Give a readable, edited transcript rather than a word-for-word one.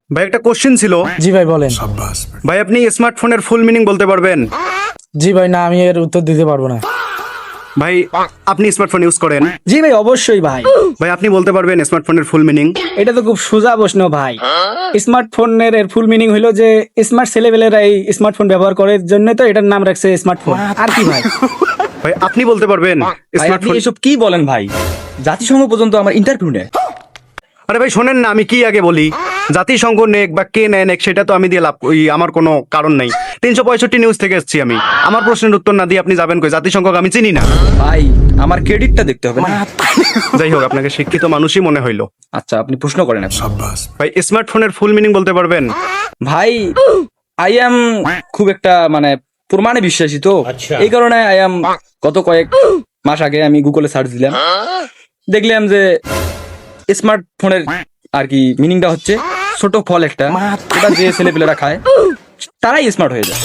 ভাই একটা কোশ্চেন ছিল। জি ভাই বলেন। ভাই আপনি স্মার্টফোনের ফুল মিনিং বলতে পারবেন? জি ভাই না, আমি এর উত্তর দিতে পারবো না। ভাই আপনি স্মার্টফোন ইউজ করেন? জি ভাই অবশ্যই ভাই। ভাই আপনি বলতে পারবেন স্মার্টফোনের ফুল মিনিং? এটা তো খুব সোজা প্রশ্ন ভাই। স্মার্টফোনের এর ফুল মিনিং হলো যে স্মার্ট ছেলেবেলেরা এই স্মার্টফোন ব্যবহার করার জন্য তো এটার নাম রাখছে স্মার্টফোন। আর কি ভাই? ভাই আপনি বলতে পারবেন ভাই আপনি স্মার্টফোন? এসব কি বলেন ভাই? জাতিসংঘ পর্যন্ত আমার ইন্টারভিউ নেয়। আরে ভাই শোনেন না, আমি কি আগে বলি, জাতিসংঘ নেক বা কে নেয় নেক সেটা তো আমি দিয়ে লাভ আমার কোনো কারণ নাই। 365 নিউজ থেকে এসেছি আমি। আমার প্রশ্নের উত্তর না দিয়ে আপনি যাবেন কই? জাতিসংঘকে আমি চিনি না। ভাই আমার ক্রেডিটটা দেখতে হবে না? যাই হোক, আপনাকে শিক্ষিত মানুষই মনে হইলো। আচ্ছা আপনি প্রশ্ন করেন এখন। ভাই স্মার্টফোনের ফুল মিনিং বলতে পারবেন? ভাই আই এম খুব একটা মানে প্রমাণে বিশ্বাসী তো, এই কারণে আই এম গত কয়েক মাস আগে আমি গুগলে সার্চ দিলাম, দেখলাম যে স্মার্টফোনের আর কি মিনিংটা হচ্ছে ছোট ফল একটা, ওটা যে ছেলেপেলেরা খায় তারাই স্মার্ট হয়ে যায়।